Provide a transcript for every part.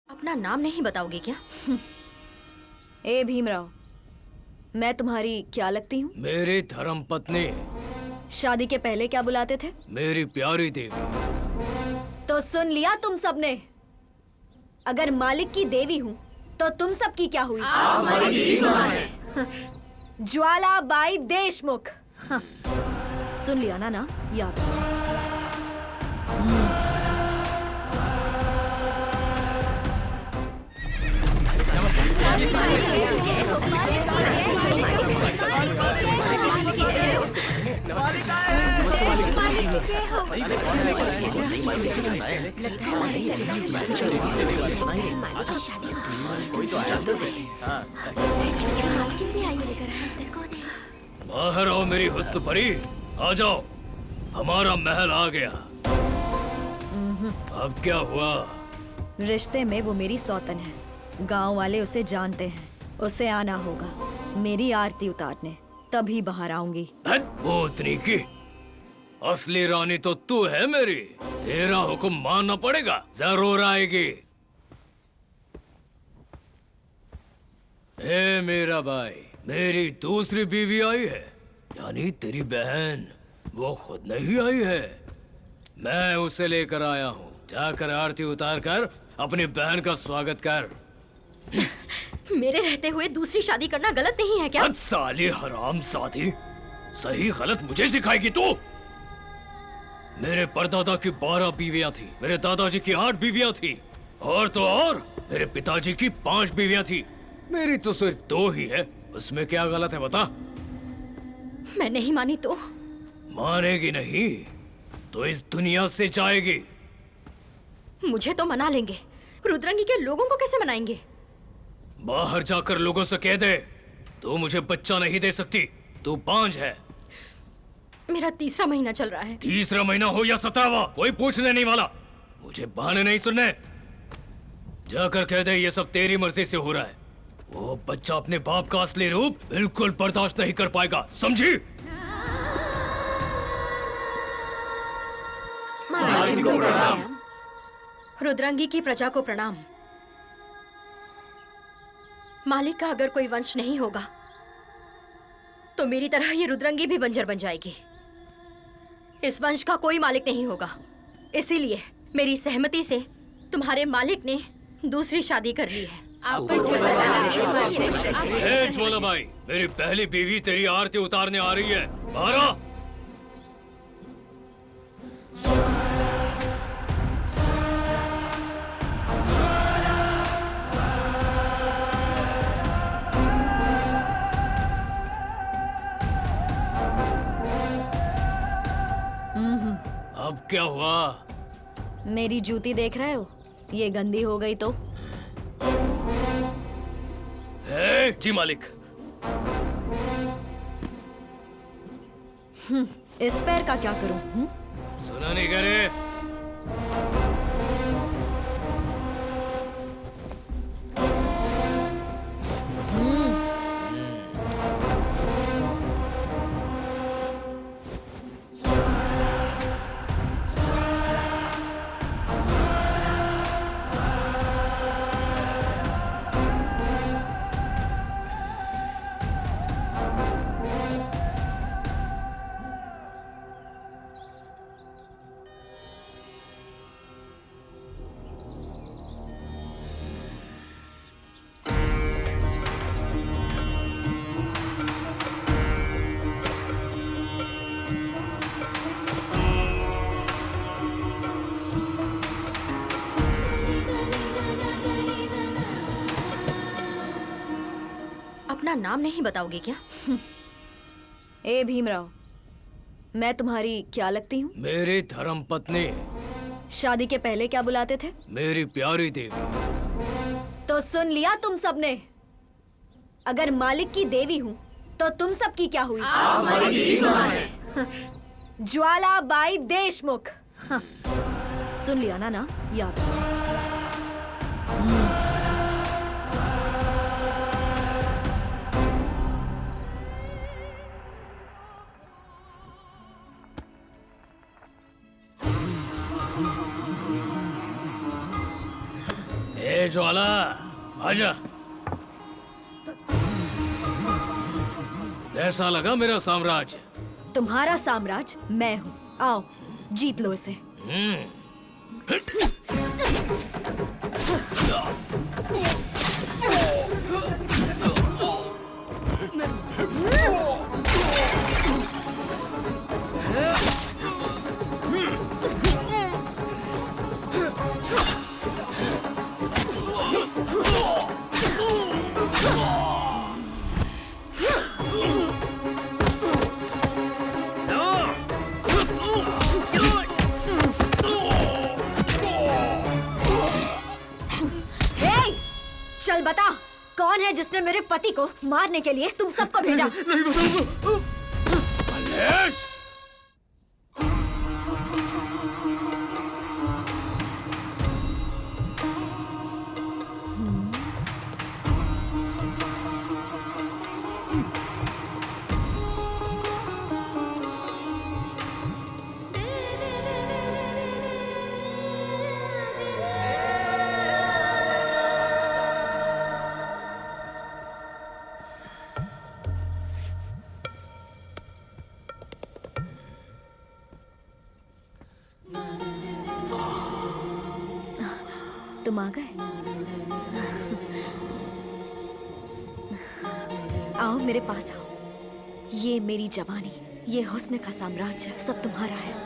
अपना नाम नहीं बताओगे क्या? ए भीमराव, मैं तुम्हारी क्या लगती हूँ? मेरी धर्म पत्नी। शादी के पहले क्या बुलाते थे? मेरी प्यारी देवी। तो सुन लिया तुम सबने। अगर मालिक की देवी हूँ तो तुम सबकी क्या हुई? ज्वालाबाई देशमुख। हाँ। सुन लिया ना याद से। बाहर आओ मेरी हुस्न परी, आ जाओ। हमारा महल आ गया। अब क्या हुआ? रिश्ते में वो मेरी सौतन है। गांव वाले उसे जानते हैं। उसे आना होगा मेरी आरती उतारने, तभी बाहर आऊंगी। भूतनी की असली रानी तो तू है मेरी। तेरा हुक्म मानना पड़ेगा। जरूर आएगी। हे मेरा भाई, मेरी दूसरी बीवी आई है, यानी तेरी बहन। वो खुद नहीं आई है, मैं उसे लेकर आया हूँ। जाकर आरती उतार कर अपनी बहन का स्वागत कर। मेरे रहते हुए दूसरी शादी करना गलत नहीं है क्या? साली हराम साथी, सही गलत मुझे सिखाएगी तू? मेरे परदादा की 12 बीवियां थी, मेरे दादाजी की 8 बीवियां थी, और तो और मेरे पिताजी की 5 बीवियां थी। मेरी तो सिर्फ 2 ही है। उसमें क्या गलत है बता? मैं नहीं मानी तो? मानेगी नहीं तो इस दुनिया से जाएगी। मुझे तो मना लेंगे, रुद्रंगी के लोगों को कैसे मनाएंगे? बाहर जाकर लोगों से कह दे तू मुझे बच्चा नहीं दे सकती, तू बांझ है। मेरा 3रा महीना चल रहा है। 3रा महीना हो या 17वां, कोई पूछने नहीं वाला। मुझे बहाने नहीं सुनने। जाकर कह दे ये सब तेरी मर्जी से हो रहा है। वो बच्चा अपने बाप का असली रूप बिल्कुल बर्दाश्त नहीं कर पाएगा, समझी? रुद्रंगी की प्रजा को प्रणाम। मालिक का अगर कोई वंश नहीं होगा तो मेरी तरह ये रुद्रंगी भी बंजर बन जाएगी। इस वंश का कोई मालिक नहीं होगा, इसीलिए मेरी सहमति से तुम्हारे मालिक ने दूसरी शादी कर ली है। ए ज्वालाबाई, मेरी पहली बीवी तेरी आरती उतारने आ रही है। बाहर आ। अब क्या हुआ? मेरी जूती देख रहे हो? ये गंदी हो गई तो? जी मालिक। इस पैर का क्या करूं? सुना नहीं करे? अपना नाम नहीं बताओगे क्या? ए भीमराव, मैं तुम्हारी क्या लगती हूँ? मेरी धर्म पत्नी। शादी के पहले क्या बुलाते थे? मेरी प्यारी देवी। तो सुन लिया तुम सबने। अगर मालिक की देवी हूँ तो तुम सबकी क्या हुई? ज्वालाबाई देशमुख। हाँ। सुन लिया ना याद से। ए ज्वाला, आजा। कैसा लगा मेरा साम्राज्य? तुम्हारा साम्राज्य मैं हूँ। आओ जीत लो इसे। चल बता, कौन है जिसने मेरे पति को मारने के लिए तुम सबको भेजा? नहीं बताऊंगा। मल्लेश! तुम आ गए। आओ मेरे पास आओ। ये मेरी जवानी, ये हुस्न का साम्राज्य सब तुम्हारा है।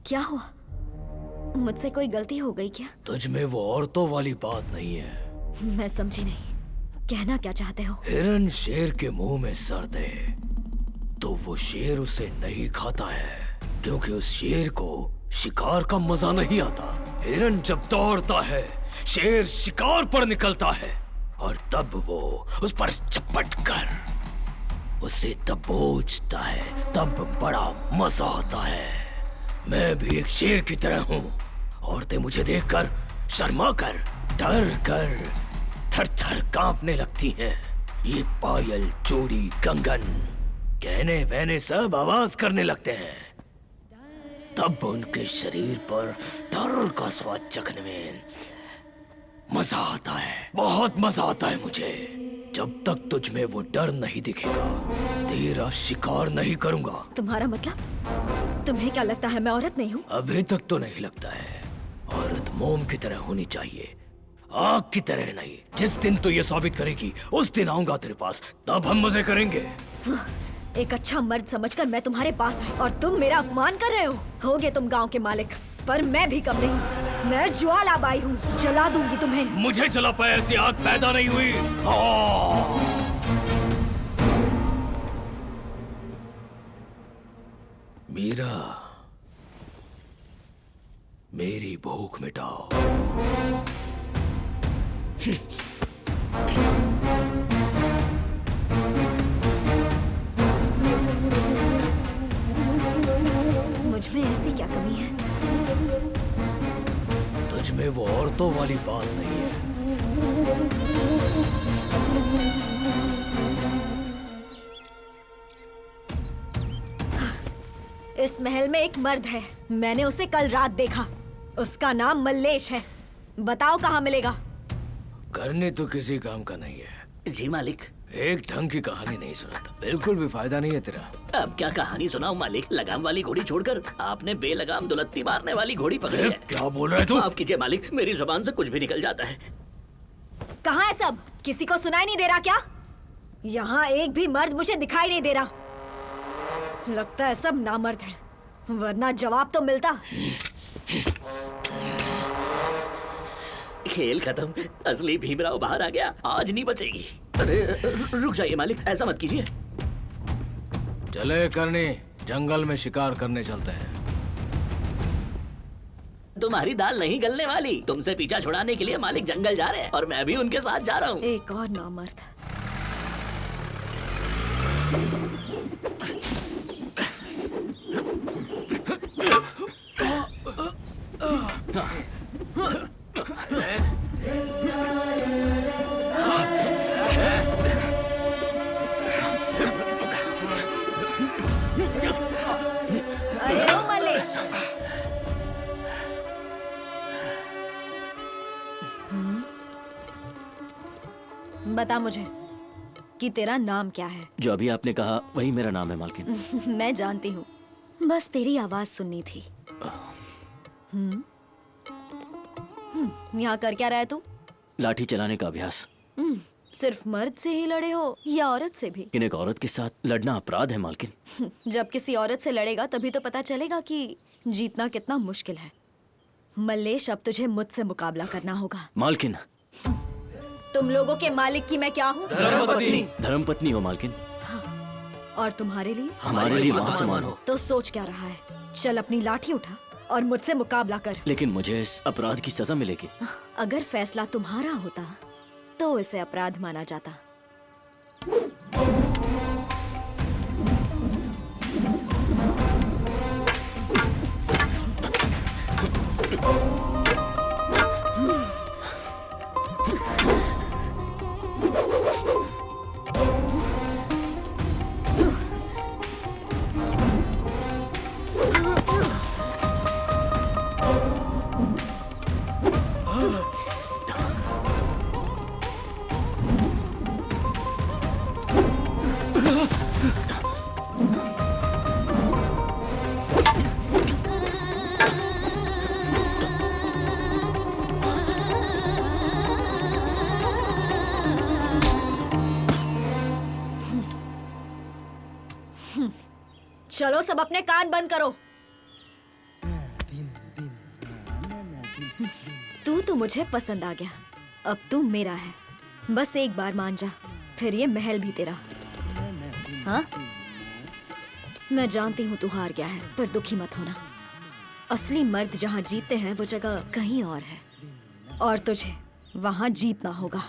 क्या हुआ? मुझसे कोई गलती हो गई क्या? तुझ में वो औरतों वाली बात नहीं है। मैं समझी नहीं, कहना क्या चाहते हो? हिरन शेर के मुंह में सर दे तो वो शेर उसे नहीं खाता है, क्योंकि उस शेर को शिकार का मजा नहीं आता। हिरन जब दौड़ता है, शेर शिकार पर निकलता है और तब वो उस पर झपट कर उसे दबोचता है, तब बड़ा मजा आता है। मैं भी एक शेर की तरह हूँ। औरतें मुझे देखकर शर्मा कर, डर कर, थर थर कांपने लगती हैं। ये पायल, चूड़ी, कंगन, गहने वहने सब आवाज करने लगते हैं। तब उनके शरीर पर डर का स्वाद चखने में मजा आता है, बहुत मजा आता है मुझे। जब तक तुझ में वो डर नहीं दिखेगा, तेरा शिकार नहीं करूंगा। तुम्हारा मतलब? तुम्हें क्या लगता है मैं औरत नहीं हूँ? अभी तक तो नहीं लगता है। औरत मोम की तरह होनी चाहिए, आग की तरह नहीं। जिस दिन तू ये साबित करेगी, उस दिन आऊंगा तेरे पास, तब हम मजे करेंगे। एक अच्छा मर्द समझकर मैं तुम्हारे पास आई और तुम मेरा अपमान कर रहे हो। होगे तुम गांव के मालिक, पर मैं भी कम नहीं। मैं ज्वालाबाई हूँ, जला दूंगी तुम्हें। मुझे जला पाए ऐसी आग पैदा नहीं हुई। मीरा, मेरी भूख मिटाओ। मुझ में ऐसी क्या कमी है? तुझ में वो औरतों वाली बात नहीं है। इस महल में एक मर्द है, मैंने उसे कल रात देखा। उसका नाम मल्लेश है। बताओ कहाँ मिलेगा? करने तो किसी काम का नहीं है। जी मालिक। एक ढंग की कहानी नहीं सुनाता, बिल्कुल भी फायदा नहीं है तेरा। अब क्या कहानी सुनाऊं मालिक? लगाम वाली घोड़ी छोड़कर आपने बेलगाम दुलत्ती मारने वाली घोड़ी पकड़ी है। क्या बोल रहे तू? माफ कीजिए मालिक, मेरी जुबान से कुछ भी निकल जाता है। कहाँ है सब? किसी को सुनाई नहीं दे रहा क्या? यहाँ एक भी मर्द मुझे दिखाई नहीं दे रहा। लगता है सब नामर्द हैं, वरना जवाब तो मिलता। खेल खत्म, असली भीमराव बाहर आ गया। आज नहीं बचेगी। अरे रुक जाइए मालिक, ऐसा मत कीजिए। चले करनी, जंगल में शिकार करने चलते हैं। तुम्हारी दाल नहीं गलने वाली। तुमसे पीछा छुड़ाने के लिए मालिक जंगल जा रहे हैं और मैं भी उनके साथ जा रहा हूँ। एक और नामर्द। बता मुझे कि तेरा नाम क्या है। जो अभी आपने कहा वही मेरा नाम है मालकिन। मैं जानती हूँ, बस तेरी आवाज सुननी थी। यहाँ कर क्या रहा है तू? लाठी चलाने का अभ्यास। सिर्फ मर्द से ही लड़े हो या औरत से भी? लेकिन एक औरत के साथ लड़ना अपराध है मालकिन। जब किसी औरत से लड़ेगा तभी तो पता चलेगा कि जीतना कितना मुश्किल है। मल्लेश, अब तुझे मुझसे मुकाबला करना होगा। मालकिन, तुम लोगों के मालिक की मैं क्या हूँ? धर्मपत्नी हो मालकिन। और तुम्हारे लिए? हमारे लिए मां समान हो। तो सोच क्या रहा है? चल अपनी लाठी उठा और मुझसे मुकाबला कर। लेकिन मुझे इस अपराध की सजा मिलेगी। अगर फैसला तुम्हारा होता तो इसे अपराध माना जाता। चलो सब अपने कान बंद करो। तू तो मुझे पसंद आ गया, अब तू मेरा है। बस एक बार मान जा, फिर ये महल भी तेरा। हाँ? मैं जानती हूँ तू हार गया है, पर दुखी मत होना। असली मर्द जहाँ जीतते हैं वो जगह कहीं और है, और तुझे वहाँ जीतना होगा।